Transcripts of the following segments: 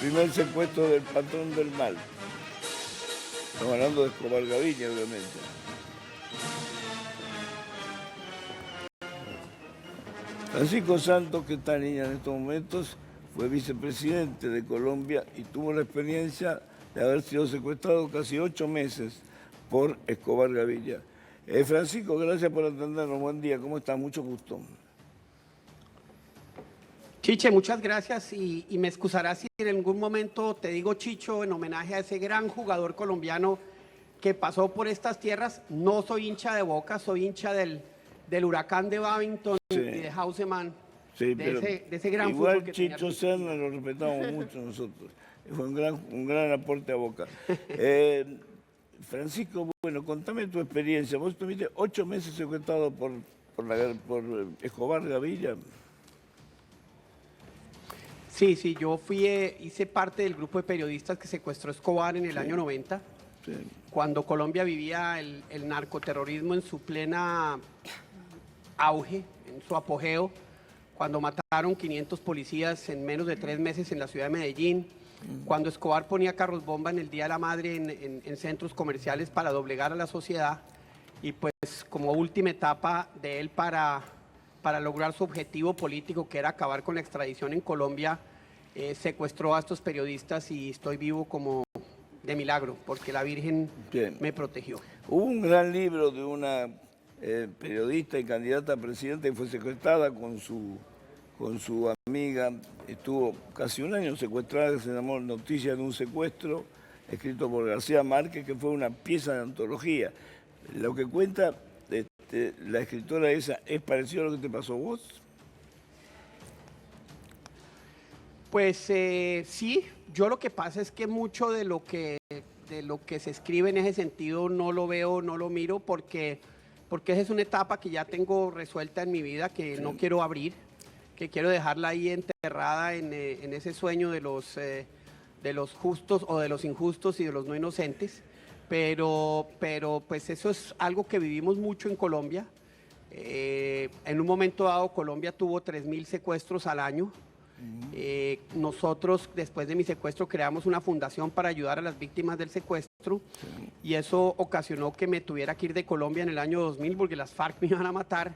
primer secuestro del patrón del mal. Estamos hablando de Escobar Gaviria, obviamente. Francisco Santos, que está en línea en estos momentos, fue vicepresidente de Colombia y tuvo la experiencia de haber sido secuestrado casi 8 meses por Escobar Gaviria. Francisco, gracias por atendernos. Buen día, ¿cómo estás? Mucho gusto. Chiche, muchas gracias y me excusarás si en algún momento te digo Chicho en homenaje a ese gran jugador colombiano que pasó por estas tierras. No soy hincha de Boca, soy hincha del Huracán de Babington y de Hauseman, Sí, de ese gran igual fútbol que Chicho tenía Serna lo respetamos mucho nosotros. Fue un gran aporte a Boca. Francisco, bueno, contame tu experiencia. Vos tuviste 8 meses secuestrado por Escobar Gaviria. Sí, yo hice parte del grupo de periodistas que secuestró Escobar en el año 90, cuando Colombia vivía el narcoterrorismo en su plena auge, en su apogeo, cuando mataron 500 policías en menos de 3 meses en la ciudad de Medellín, cuando Escobar ponía carros bomba en el Día de la Madre en centros comerciales para doblegar a la sociedad, y pues como última etapa de él para lograr su objetivo político, que era acabar con la extradición en Colombia, secuestró a estos periodistas y estoy vivo como de milagro, porque la Virgen me protegió. Hubo un gran libro de una periodista y candidata a presidenta que fue secuestrada con su amiga. Estuvo casi un año secuestrada, que se llamó Noticias de un secuestro, escrito por García Márquez, que fue una pieza de antología. Lo que cuenta la escritora esa, ¿es parecido a lo que te pasó a vos? Pues sí, yo lo que pasa es que mucho de lo que se escribe en ese sentido no lo veo, no lo miro, porque esa es una etapa que ya tengo resuelta en mi vida, que no quiero abrir, que quiero dejarla ahí enterrada en ese sueño de los justos o de los injustos y de los no inocentes. Pero pues eso es algo que vivimos mucho en Colombia. En un momento dado Colombia tuvo 3.000 secuestros al año. Nosotros, después de mi secuestro, creamos una fundación para ayudar a las víctimas del secuestro, y eso ocasionó que me tuviera que ir de Colombia en el año 2000 porque las FARC me iban a matar,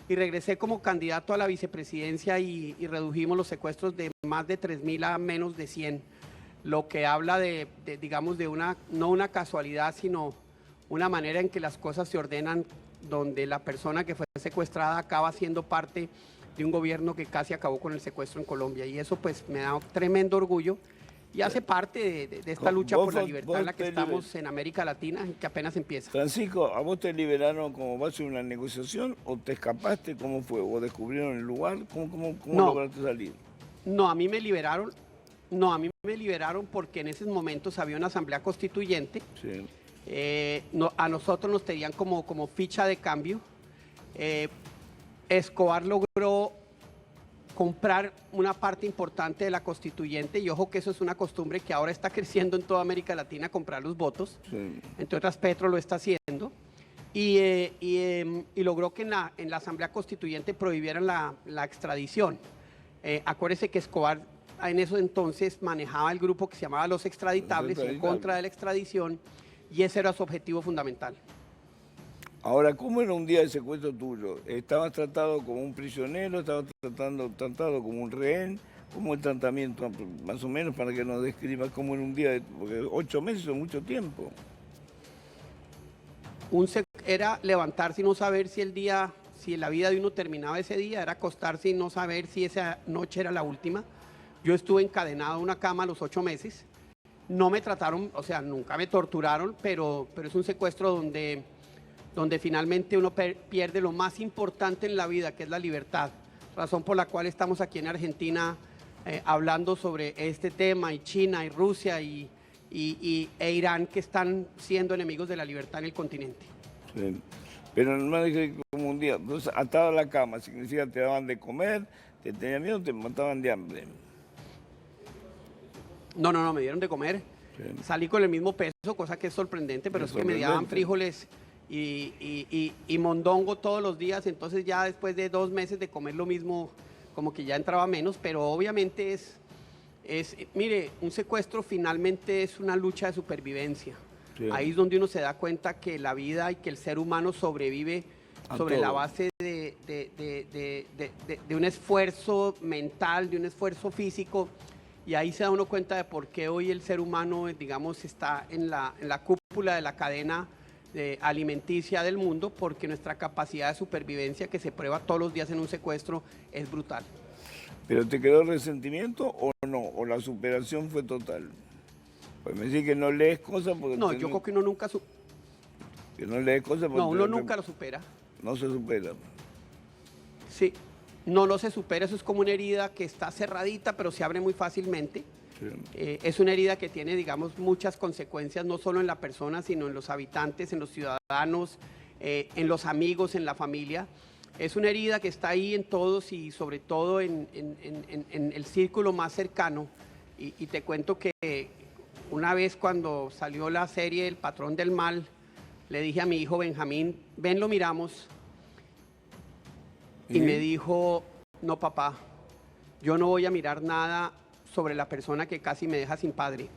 y regresé como candidato a la vicepresidencia y redujimos los secuestros de más de 3.000 a menos de 100, lo que habla digamos, de no una casualidad, sino una manera en que las cosas se ordenan, donde la persona que fue secuestrada acaba siendo parte de un gobierno que casi acabó con el secuestro en Colombia, y eso pues me da tremendo orgullo y hace parte de esta lucha por la libertad en la que estamos en América Latina, que apenas empieza. Francisco, ¿a vos te liberaron como base de una negociación o te escapaste? ¿Cómo fue? ¿O descubrieron el lugar? ¿Cómo lograste salir? No, a mí me liberaron. No, a mí me liberaron porque en esos momentos había una asamblea constituyente. Sí. A nosotros nos tenían como ficha de cambio. Escobar logró comprar una parte importante de la constituyente, y ojo que eso es una costumbre que ahora está creciendo en toda América Latina, comprar los votos. Sí. Entre otras, Petro lo está haciendo. Y logró que en la asamblea constituyente prohibieran la extradición. Acuérdese que Escobar en eso entonces manejaba el grupo que se llamaba Los Extraditables, en contra de la extradición, y ese era su objetivo fundamental. Ahora, ¿cómo era un día de secuestro tuyo? ¿Estabas tratado como un prisionero? ¿Estabas tratado como un rehén? ¿Cómo el tratamiento, más o menos, para que nos describas cómo era un día? Porque 8 meses son mucho tiempo. Era levantarse y no saber si la vida de uno terminaba ese día, era acostarse y no saber si esa noche era la última. Yo estuve encadenado a una cama a los 8 meses. No me trataron, o sea, nunca me torturaron, pero es un secuestro donde finalmente uno pierde lo más importante en la vida, que es la libertad. Razón por la cual estamos aquí en Argentina hablando sobre este tema, y China y Rusia e Irán, que están siendo enemigos de la libertad en el continente. Sí. Pero no me dije como un día, entonces, atado a la cama, significa te daban de comer, te tenían miedo, te mataban de hambre. No, me dieron de comer. Sí. Salí con el mismo peso, cosa que es sorprendente, pero es que me daban frijoles y mondongo todos los días, entonces ya después de 2 meses de comer lo mismo, como que ya entraba menos, pero obviamente Mire, un secuestro finalmente es una lucha de supervivencia. Sí. Ahí es donde uno se da cuenta que la vida y que el ser humano sobrevive sobre la base de un esfuerzo mental, de un esfuerzo físico, y ahí se da uno cuenta de por qué hoy el ser humano, digamos, está en la cúpula de la cadena alimenticia del mundo, porque nuestra capacidad de supervivencia, que se prueba todos los días en un secuestro, es brutal. ¿Pero te quedó resentimiento o no? ¿O la superación fue total? Pues me decís que no lees cosas porque... No, yo creo que uno nunca... Que no lees cosas porque... No, uno nunca lo supera. No se supera. Sí, no se supera, eso es como una herida que está cerradita, pero se abre muy fácilmente. Sí. Es una herida que tiene, digamos, muchas consecuencias, no solo en la persona, sino en los habitantes, en los ciudadanos, en los amigos, en la familia. Es una herida que está ahí en todos y sobre todo en el círculo más cercano. Y te cuento que una vez cuando salió la serie El Patrón del Mal, le dije a mi hijo Benjamín, ven, lo miramos. Y me dijo, no papá, yo no voy a mirar nada sobre la persona que casi me deja sin padre.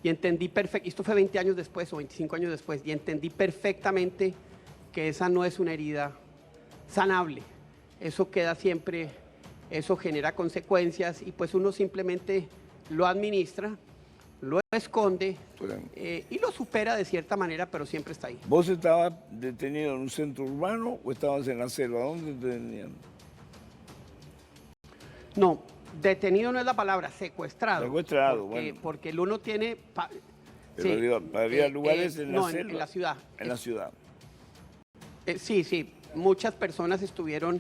Y entendí perfectamente, esto fue 20 años después o 25 años después, y entendí perfectamente que esa no es una herida sanable. Eso queda siempre, eso genera consecuencias y pues uno simplemente lo administra, lo esconde y lo supera de cierta manera, pero siempre está ahí. ¿Vos estabas detenido en un centro urbano o estabas en la selva? ¿Dónde te tenían? No, detenido no es la palabra, secuestrado. Secuestrado, bueno. Porque el uno tiene... Pero sí, digo, había lugares en la selva. En la ciudad. En la ciudad. Sí, muchas personas estuvieron...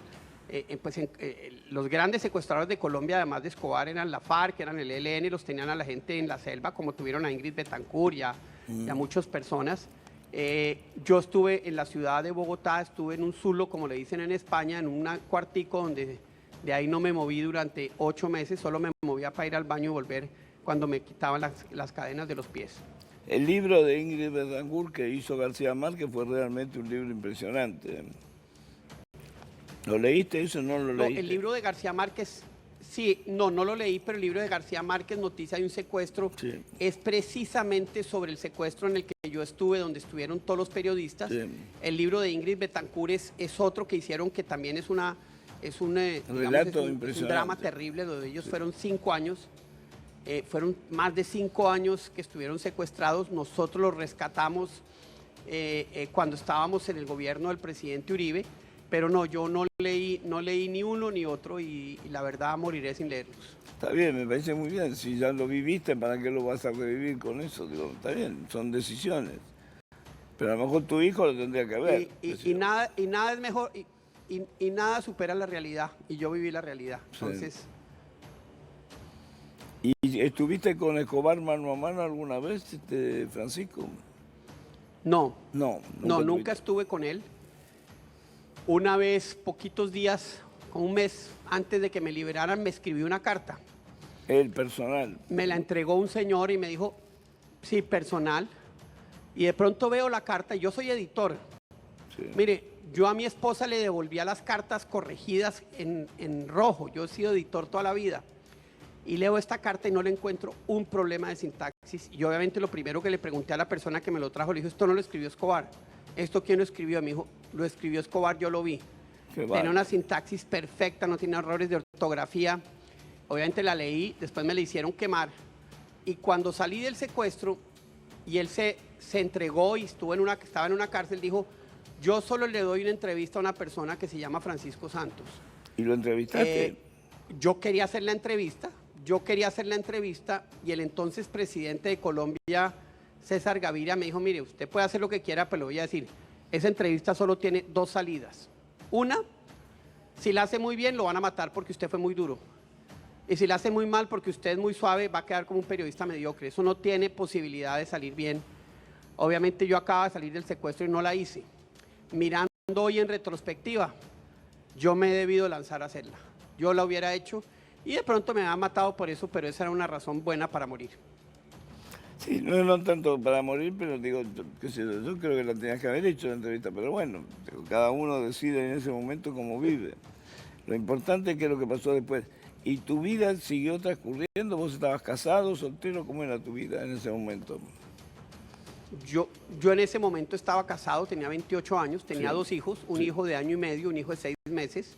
los grandes secuestradores de Colombia, además de Escobar, eran la FARC, eran el ELN, los tenían a la gente en la selva, como tuvieron a Ingrid Betancourt y a muchas personas. Yo estuve en la ciudad de Bogotá, estuve en un zulo, como le dicen en España, en un cuartico donde de ahí no me moví durante 8 meses, solo me movía para ir al baño y volver cuando me quitaban las cadenas de los pies. El libro de Ingrid Betancourt que hizo García Márquez fue realmente un libro impresionante. ¿Lo leíste eso o no lo leíste? No, el libro de García Márquez, sí, no lo leí, pero el libro de García Márquez, Noticia de un secuestro, sí, es precisamente sobre el secuestro en el que yo estuve, donde estuvieron todos los periodistas. Sí. El libro de Ingrid Betancourt es otro que hicieron, que también es un drama terrible, donde ellos fueron 5 años, fueron más de 5 años que estuvieron secuestrados. Nosotros los rescatamos cuando estábamos en el gobierno del presidente Uribe. Pero no, yo no leí ni uno ni otro y la verdad moriré sin leerlos. Está bien, me parece muy bien. Si ya lo viviste, ¿para qué lo vas a revivir con eso? Digo, está bien, son decisiones. Pero a lo mejor tu hijo lo tendría que ver. Y nada es mejor, y nada supera la realidad. Y yo viví la realidad. Entonces. Sí. ¿Y estuviste con Escobar mano a mano alguna vez, Francisco? No, nunca estuve con él. Una vez, poquitos días, un mes antes de que me liberaran, me escribió una carta. ¿El personal? Me la entregó un señor y me dijo, sí, personal. Y de pronto veo la carta, y yo soy editor. Sí. Mire, yo a mi esposa le devolvía las cartas corregidas en rojo. Yo he sido editor toda la vida. Y leo esta carta y no le encuentro un problema de sintaxis. Y obviamente lo primero que le pregunté a la persona que me lo trajo, le dije, esto no lo escribió Escobar. ¿Esto quién lo escribió? Me dijo, lo escribió Escobar, yo lo vi. Tiene una sintaxis perfecta, no tiene errores de ortografía. Obviamente la leí, después me la hicieron quemar. Y cuando salí del secuestro y él se entregó y estaba en una cárcel, dijo, yo solo le doy una entrevista a una persona que se llama Francisco Santos. ¿Y lo entrevistaste? Yo quería hacer la entrevista y el entonces presidente de Colombia, César Gaviria, me dijo, mire, usted puede hacer lo que quiera, pero le voy a decir, esa entrevista solo tiene 2 salidas. Una, si la hace muy bien, lo van a matar porque usted fue muy duro. Y si la hace muy mal porque usted es muy suave, va a quedar como un periodista mediocre. Eso no tiene posibilidad de salir bien. Obviamente yo acababa de salir del secuestro y no la hice. Mirando hoy en retrospectiva, yo me he debido lanzar a hacerla. Yo la hubiera hecho y de pronto me han matado por eso, pero esa era una razón buena para morir. Sí, no tanto para morir, pero digo, yo creo que la tenías que haber hecho la entrevista, pero bueno, cada uno decide en ese momento cómo vive. Lo importante es qué es lo que pasó después. ¿Y tu vida siguió transcurriendo? ¿Vos estabas casado, soltero? ¿Cómo era tu vida en ese momento? Yo en ese momento estaba casado, tenía 28 años, tenía dos hijos, un hijo de año y medio, un hijo de 6 meses.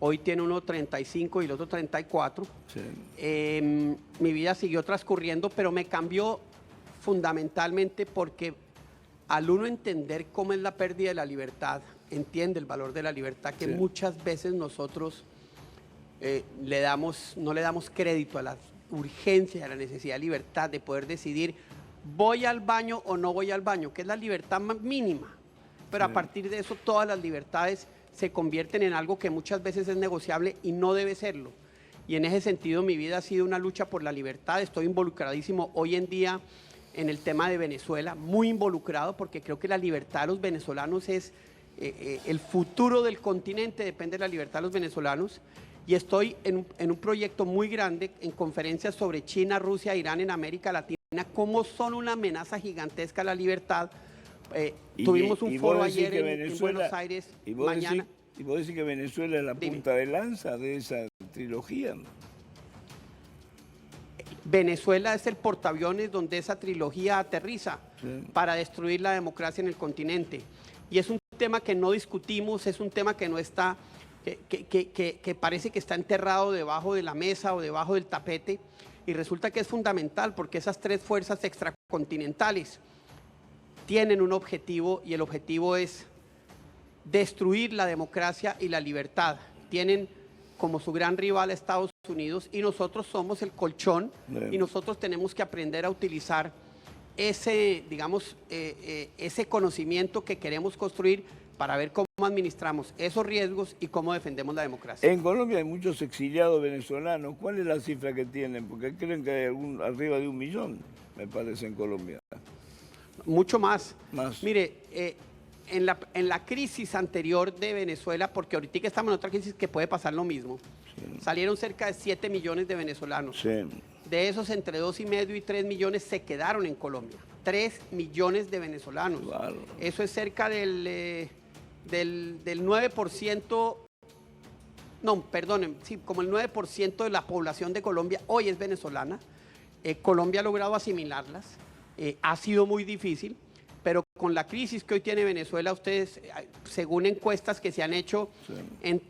Hoy tiene uno 35 y el otro 34. Mi vida siguió transcurriendo, pero me cambió fundamentalmente porque al uno entender cómo es la pérdida de la libertad, entiende el valor de la libertad que muchas veces nosotros no le damos crédito a la urgencia, a la necesidad de libertad, de poder decidir voy al baño o no voy al baño, que es la libertad mínima. Pero a partir de eso todas las libertades se convierten en algo que muchas veces es negociable y no debe serlo. Y en ese sentido mi vida ha sido una lucha por la libertad. Estoy involucradísimo hoy en día en el tema de Venezuela, muy involucrado, porque creo que la libertad de los venezolanos es el futuro del continente, depende de la libertad de los venezolanos. Y estoy en un proyecto muy grande, en conferencias sobre China, Rusia, Irán en América Latina, cómo son una amenaza gigantesca a la libertad. Tuvimos un foro ayer en Buenos Aires, mañana. ¿Y vos decís que Venezuela es la punta de lanza de esa trilogía? Venezuela es el portaaviones donde esa trilogía aterriza para destruir la democracia en el continente. Y es un tema que no discutimos, es un tema que no está, que parece que está enterrado debajo de la mesa o debajo del tapete. Y resulta que es fundamental porque esas tres fuerzas extracontinentales tienen un objetivo y el objetivo es destruir la democracia y la libertad. Tienen como su gran rival a Estados Unidos y nosotros somos el colchón y nosotros tenemos que aprender a utilizar ese, digamos, ese conocimiento que queremos construir para ver cómo administramos esos riesgos y cómo defendemos la democracia. En Colombia hay muchos exiliados venezolanos. ¿Cuál es la cifra que tienen? Porque creen que hay arriba de 1 millón, me parece, en Colombia. Mucho más. Mire, en la crisis anterior de Venezuela, porque ahorita que estamos en otra crisis que puede pasar lo mismo, salieron cerca de 7 millones de venezolanos. De esos, entre 2,5 y 3 millones se quedaron en Colombia. 3 millones de venezolanos. Claro. Eso es cerca del 9%, no, perdonen, sí, como el 9% de la población de Colombia hoy es venezolana. Colombia ha logrado asimilarlas. Ha sido muy difícil, pero con la crisis que hoy tiene Venezuela, ustedes, según encuestas que se han hecho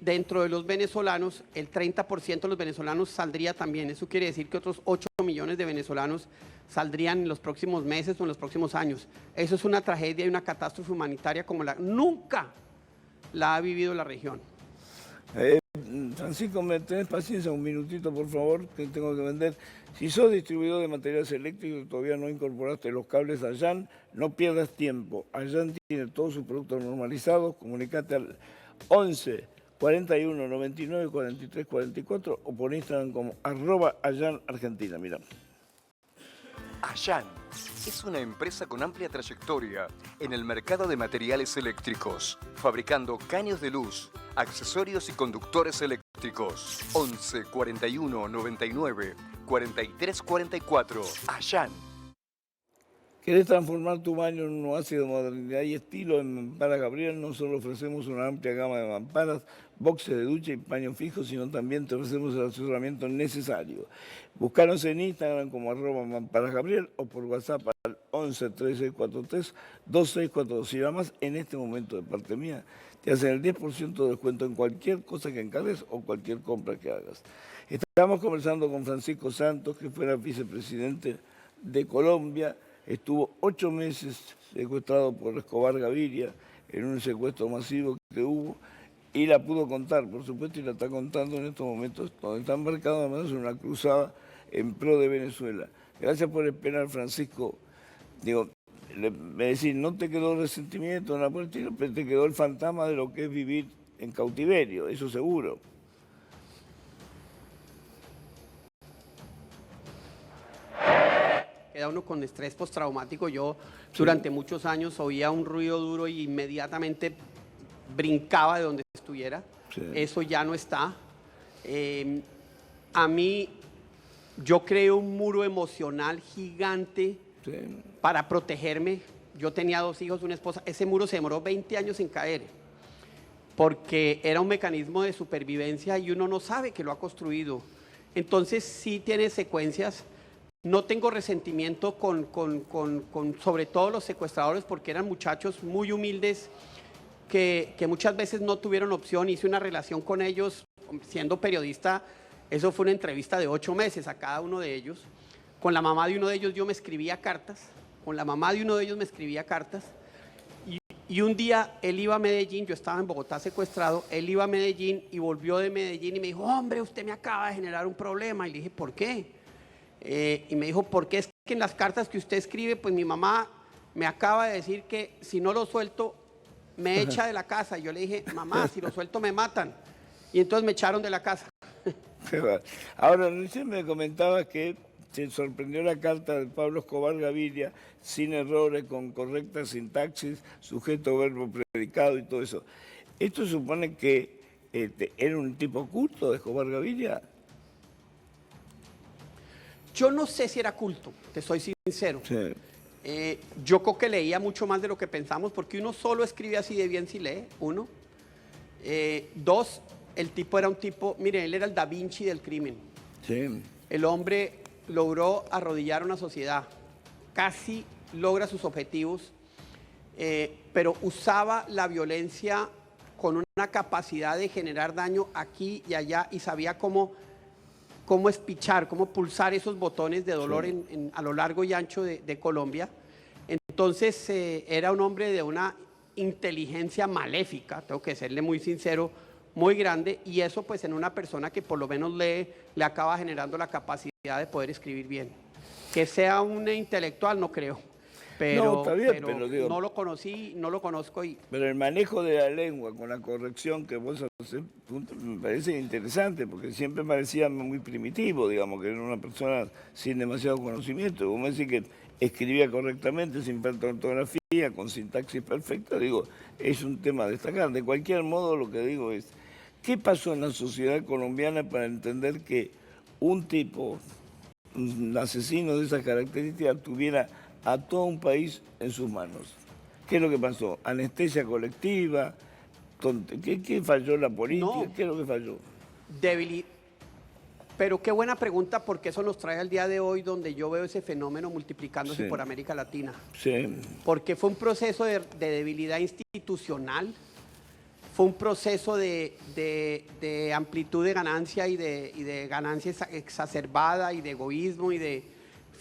dentro de los venezolanos, el 30% de los venezolanos saldría también. Eso quiere decir que otros 8 millones de venezolanos saldrían en los próximos meses o en los próximos años. Eso es una tragedia y una catástrofe humanitaria como nunca la ha vivido la región. Francisco, ¿me tenés paciencia? Un minutito, por favor, que tengo que vender. Si sos distribuidor de materiales eléctricos y todavía no incorporaste los cables Allan, no pierdas tiempo. Allan tiene todos sus productos normalizados. Comunicate al 11 41 99 43 44 o por Instagram como @AllanArgentina. Mira. Allan es una empresa con amplia trayectoria en el mercado de materiales eléctricos, fabricando caños de luz, accesorios y conductores eléctricos. 11 41 99 43 44. Allan. ¿Querés transformar tu baño en un oasis de modernidad y estilo? En Mamparas Gabriel no solo ofrecemos una amplia gama de mamparas, boxes de ducha y paños fijos, sino también te ofrecemos el asesoramiento necesario. Búscanos en Instagram como @mamparasgabriel o por WhatsApp al 11 3643 2642. Si llamas en este momento de parte mía, te hacen el 10% de descuento en cualquier cosa que encargues o cualquier compra que hagas. Estamos conversando con Francisco Santos, que fue el vicepresidente de Colombia. Estuvo 8 meses secuestrado por Escobar Gaviria en un secuestro masivo que hubo y la pudo contar, por supuesto, y la está contando en estos momentos, donde está embarcado además en una cruzada en pro de Venezuela. Gracias por esperar, Francisco. Digo, me decís, no te quedó resentimiento en la puerta, pero te quedó el fantasma de lo que es vivir en cautiverio, eso seguro. Queda uno con estrés postraumático. Yo durante muchos años oía un ruido duro y inmediatamente brincaba de donde estuviera. Eso ya no está. A mí, yo creé un muro emocional gigante para protegerme. Yo tenía 2 hijos, una esposa. Ese muro se demoró 20 años en caer porque era un mecanismo de supervivencia y uno no sabe que lo ha construido. Entonces sí tiene secuencias. No tengo resentimiento con sobre todo los secuestradores, porque eran muchachos muy humildes que muchas veces no tuvieron opción. Hice una relación con ellos siendo periodista. Eso fue una entrevista de 8 meses a cada uno de ellos. Con la mamá de uno de ellos yo me escribía cartas. Con la mamá de uno de ellos me escribía cartas. Y un día él iba a Medellín, yo estaba en Bogotá secuestrado, él iba a Medellín y volvió de Medellín y me dijo, hombre, usted me acaba de generar un problema. Y le dije, ¿por qué? Y me dijo, porque es que en las cartas que usted escribe, pues mi mamá me acaba de decir que si no lo suelto, me echa de la casa. Y yo le dije, mamá, si lo suelto me matan. Y entonces me echaron de la casa. Ahora, recién me comentabas que se sorprendió la carta de Pablo Escobar Gaviria, sin errores, con correcta sintaxis, sujeto, verbo, predicado y todo eso. ¿Esto supone que era un tipo culto de Escobar Gaviria? Yo no sé si era culto, te soy sincero. Sí. Yo creo que leía mucho más de lo que pensamos, porque uno solo escribe así de bien si lee, uno. Dos, el tipo era un tipo, mire, él era el Da Vinci del crimen. Sí. El hombre logró arrodillar una sociedad, casi logra sus objetivos, pero usaba la violencia con una capacidad de generar daño aquí y allá, y sabía cómo espichar, cómo pulsar esos botones de dolor sí. a lo largo y ancho de Colombia. Entonces era un hombre de una inteligencia maléfica, tengo que serle muy sincero, muy grande, y eso pues en una persona que por lo menos lee, le acaba generando la capacidad de poder escribir bien. Que sea un intelectual, no creo, pero, no, está bien, pero digo, no lo conocí, no lo conozco. Pero el manejo de la lengua con la corrección que vos haces, me parece interesante, porque siempre parecía muy primitivo, digamos, que era una persona sin demasiado conocimiento. Vos me decís que escribía correctamente, sin falta de ortografía, con sintaxis perfecta, digo, es un tema a destacar. De cualquier modo, lo que digo es, ¿qué pasó en la sociedad colombiana para entender que un tipo, un asesino de esas características, tuviera a todo un país en sus manos? ¿Qué es lo que pasó? ¿Anestesia colectiva? ¿Qué falló la política? No. ¿Qué es lo que falló? Pero qué buena pregunta, porque eso nos trae al día de hoy, donde yo veo ese fenómeno multiplicándose por América Latina. Sí. Porque fue un proceso de debilidad institucional, fue un proceso de amplitud de ganancia y de ganancia exacerbada y de egoísmo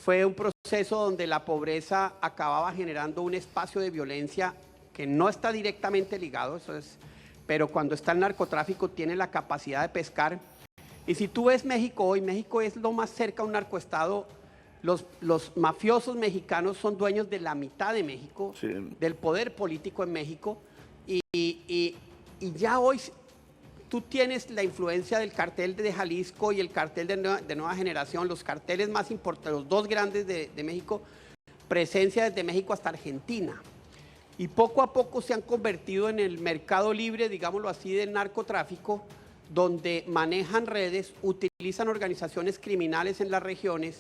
fue un proceso donde la pobreza acababa generando un espacio de violencia que no está directamente ligado, pero cuando está el narcotráfico tiene la capacidad de pescar. Y si tú ves México hoy, México es lo más cerca a un narcoestado. Los mafiosos mexicanos son dueños de la mitad de México, sí, del poder político en México, y ya hoy tú tienes la influencia del cartel de Jalisco y el cartel de Nueva Generación, los carteles más importantes, los dos grandes de México, presencia desde México hasta Argentina. Y poco a poco se han convertido en el mercado libre, digámoslo así, del narcotráfico, donde manejan redes, utilizan organizaciones criminales en las regiones,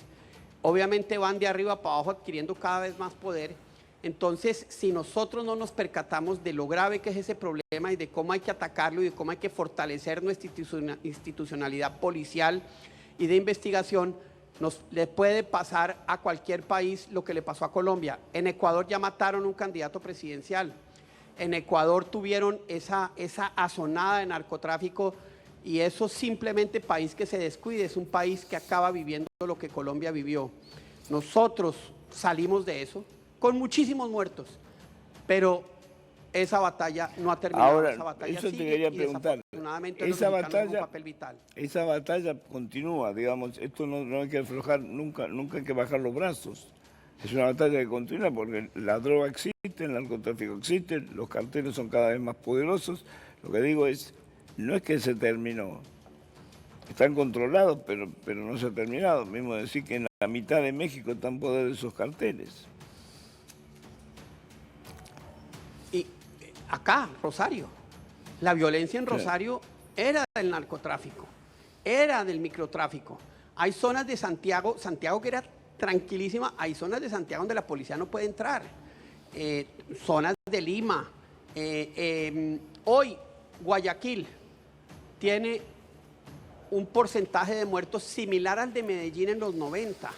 obviamente van de arriba para abajo adquiriendo cada vez más poder. Entonces, si nosotros no nos percatamos de lo grave que es ese problema y de cómo hay que atacarlo y de cómo hay que fortalecer nuestra institucionalidad policial y de investigación, le puede pasar a cualquier país lo que le pasó a Colombia. En Ecuador ya mataron un candidato presidencial. En Ecuador tuvieron esa azonada de narcotráfico, y eso simplemente país que se descuide, es un país que acaba viviendo lo que Colombia vivió. Nosotros salimos de eso con muchísimos muertos, pero esa batalla no ha terminado. Ahora, esa batalla eso sigue, te quería y preguntar. desafortunadamente Esa los mexicanos juegan un batalla, papel vital. esa batalla continúa, digamos, esto no hay que aflojar, nunca hay que bajar los brazos. Es una batalla que continúa porque la droga existe, el narcotráfico existe, los carteles son cada vez más poderosos. Lo que digo es, no es que se terminó, están controlados, pero no se ha terminado. Mismo decir que en la mitad de México están en poder de esos carteles. Y acá, Rosario, la violencia en Rosario era del narcotráfico, era del microtráfico. Hay zonas de Santiago que era tranquilísima, hay zonas de Santiago donde la policía no puede entrar, zonas de Lima. Hoy Guayaquil tiene un porcentaje de muertos similar al de Medellín en los 90.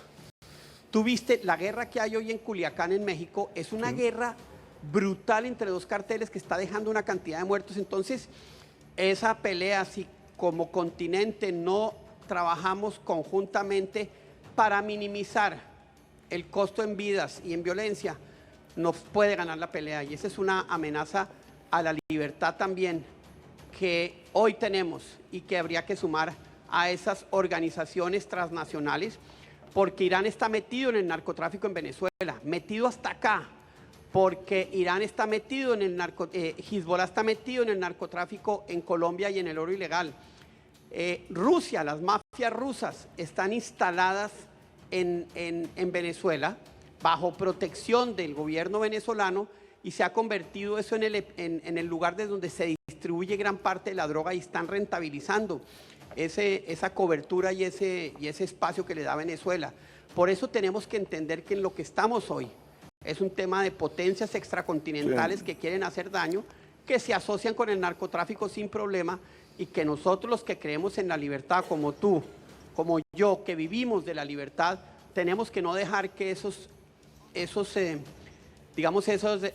Tú viste la guerra que hay hoy en Culiacán, en México, es una guerra brutal entre dos carteles que está dejando una cantidad de muertos. Entonces, esa pelea, si como continente no trabajamos conjuntamente para minimizar el costo en vidas y en violencia, nos puede ganar la pelea. Y esa es una amenaza a la libertad también que hoy tenemos y que habría que sumar a esas organizaciones transnacionales, porque Irán está metido en el narcotráfico en Venezuela, metido hasta acá, porque Irán está metido en el Hezbollah está metido en el narcotráfico en Colombia y en el oro ilegal. Rusia, las mafias rusas están instaladas en Venezuela bajo protección del gobierno venezolano, y se ha convertido eso en el lugar desde donde se distribuye gran parte de la droga, y están rentabilizando esa cobertura y ese espacio que le da Venezuela. Por eso tenemos que entender que en lo que estamos hoy es un tema de potencias extracontinentales que quieren hacer daño, que se asocian con el narcotráfico sin problema, y que nosotros, los que creemos en la libertad, como tú, como yo, que vivimos de la libertad, tenemos que no dejar que esos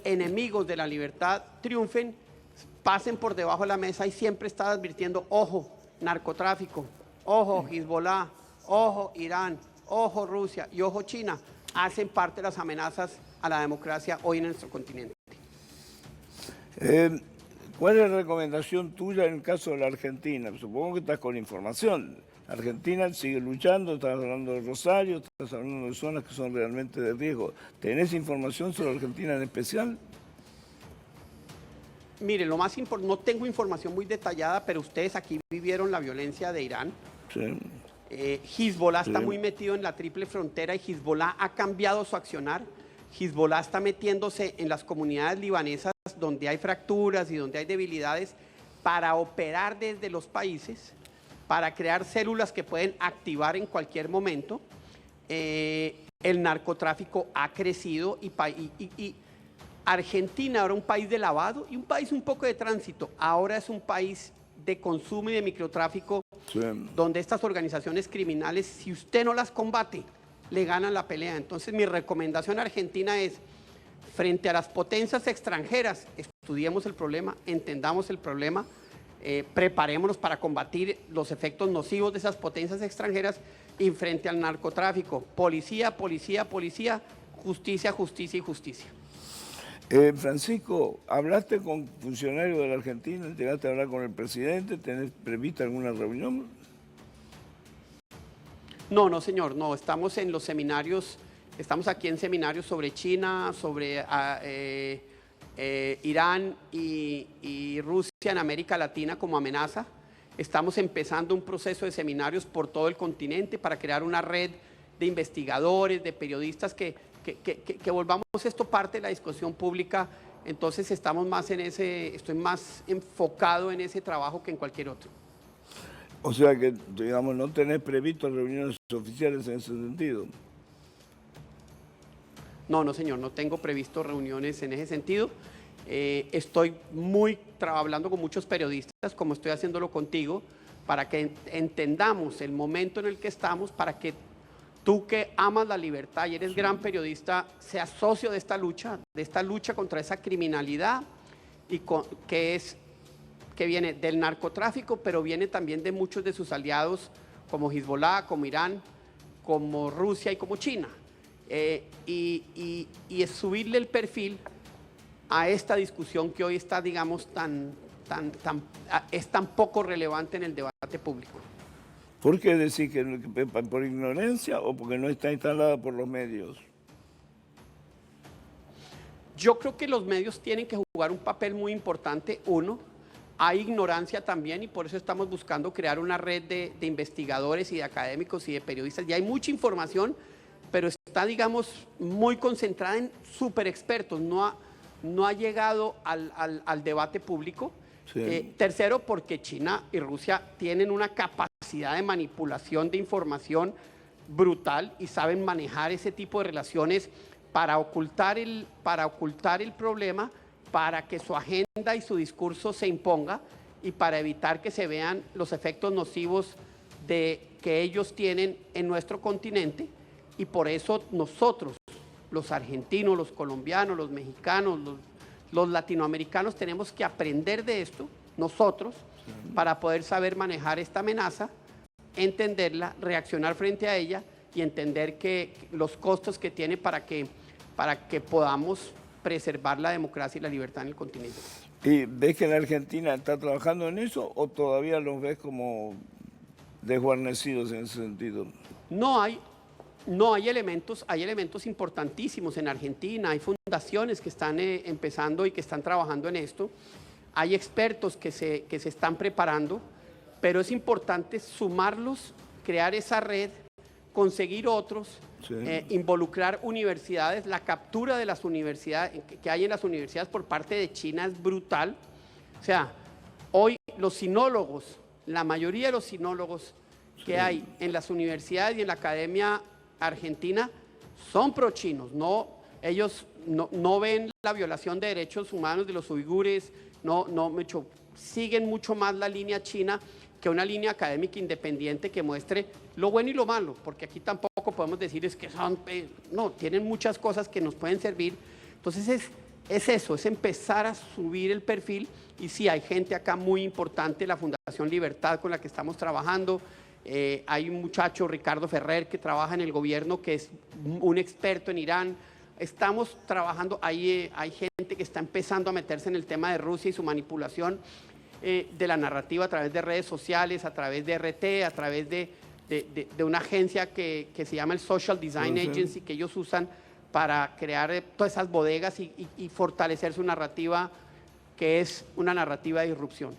enemigos de la libertad triunfen, pasen por debajo de la mesa, y siempre está advirtiendo: ojo, narcotráfico, ojo, Hezbollah, ojo, Irán, ojo, Rusia y ojo, China, hacen parte de las amenazas a la democracia hoy en nuestro continente. ¿Cuál es la recomendación tuya en el caso de la Argentina? Supongo que estás con información. Argentina sigue luchando, estás hablando de Rosario, estás hablando de zonas que son realmente de riesgo. ¿Tenés información sobre Argentina en especial? Mire, lo más importante, no tengo información muy detallada, pero ustedes aquí vivieron la violencia de Irán. Sí. Hezbollah está muy metido en la triple frontera, y Hezbollah ha cambiado su accionar. Hezbollah está metiéndose en las comunidades libanesas donde hay fracturas y donde hay debilidades, para operar desde los países, para crear células que pueden activar en cualquier momento. El narcotráfico ha crecido, y Argentina ahora un país de lavado y un país un poco de tránsito, ahora es un país de consumo y de microtráfico, donde estas organizaciones criminales, si usted no las combate, le ganan la pelea. Entonces, mi recomendación a Argentina es: frente a las potencias extranjeras, estudiemos el problema, entendamos el problema, preparémonos para combatir los efectos nocivos de esas potencias extranjeras, y frente al narcotráfico, policía, policía, policía, justicia, justicia y justicia. Francisco, ¿hablaste con funcionarios de la Argentina? ¿Llegaste a hablar con el presidente? ¿Tenés prevista alguna reunión? No, señor, no, estamos en los seminarios, estamos aquí en seminarios sobre China, sobre Irán y Rusia en América Latina como amenaza. Estamos empezando un proceso de seminarios por todo el continente para crear una red de investigadores, de periodistas que volvamos esto parte de la discusión pública. Entonces estamos más estoy más enfocado en ese trabajo que en cualquier otro. O sea que, digamos, no tenés previsto reuniones oficiales en ese sentido. No, señor, no tengo previsto reuniones en ese sentido. Estoy hablando con muchos periodistas, como estoy haciéndolo contigo, para que entendamos el momento en el que estamos, para que tú, que amas la libertad y eres gran periodista, seas socio de esta lucha contra esa criminalidad, y que viene del narcotráfico, pero viene también de muchos de sus aliados, como Hezbollah, como Irán, como Rusia y como China. Y es subirle el perfil a esta discusión que hoy está, digamos, es tan poco relevante en el debate público. ¿Por qué decís que por ignorancia o porque no está instalada por los medios? Yo creo que los medios tienen que jugar un papel muy importante. Hay ignorancia también, y por eso estamos buscando crear una red de investigadores y de académicos y de periodistas. Ya hay mucha información, pero está, digamos, muy concentrada en súper expertos. No ha llegado al debate público. Sí. Tercero, porque China y Rusia tienen una capacidad de manipulación de información brutal y saben manejar ese tipo de relaciones para ocultar el problema, para que su agenda y su discurso se imponga, y para evitar que se vean los efectos nocivos que ellos tienen en nuestro continente, y por eso nosotros, los argentinos, los colombianos, los mexicanos, los latinoamericanos, tenemos que aprender de esto, nosotros, para poder saber manejar esta amenaza, entenderla, reaccionar frente a ella y entender los costos que tiene para que podamos preservar la democracia y la libertad en el continente. ¿Y ves que la Argentina está trabajando en eso o todavía los ves como desguarnecidos en ese sentido? No hay elementos importantísimos en Argentina, hay fundaciones que están empezando y que están trabajando en esto, hay expertos que se están preparando, pero es importante sumarlos, crear esa red, conseguir otros, sí, involucrar universidades. La captura de las universidades, que hay en las universidades por parte de China es brutal. O sea, hoy los sinólogos, la mayoría de los sinólogos que sí hay en las universidades y en la academia argentina son pro-chinos. Ellos no ven la violación de derechos humanos de los uigures, siguen mucho más la línea china que una línea académica independiente que muestre lo bueno y lo malo, porque aquí tampoco podemos decir es que tienen muchas cosas que nos pueden servir. Entonces es empezar a subir el perfil, y sí, hay gente acá muy importante, la Fundación Libertad con la que estamos trabajando, hay un muchacho, Ricardo Ferrer, que trabaja en el gobierno, que es un experto en Irán. Estamos trabajando, hay gente que está empezando a meterse en el tema de Rusia y su manipulación de la narrativa a través de redes sociales, a través de RT, a través de una agencia que se llama el Social Design Agency, que ellos usan para crear todas esas bodegas y fortalecer su narrativa, que es una narrativa de disrupción.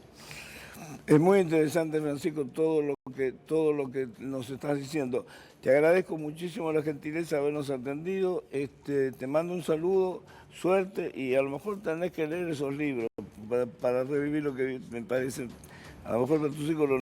Es muy interesante, Francisco, todo lo que nos estás diciendo. Te agradezco muchísimo la gentileza de habernos atendido. Te mando un saludo, suerte, y a lo mejor tenés que leer esos libros para revivir lo que me parece. A lo mejor para tus hijos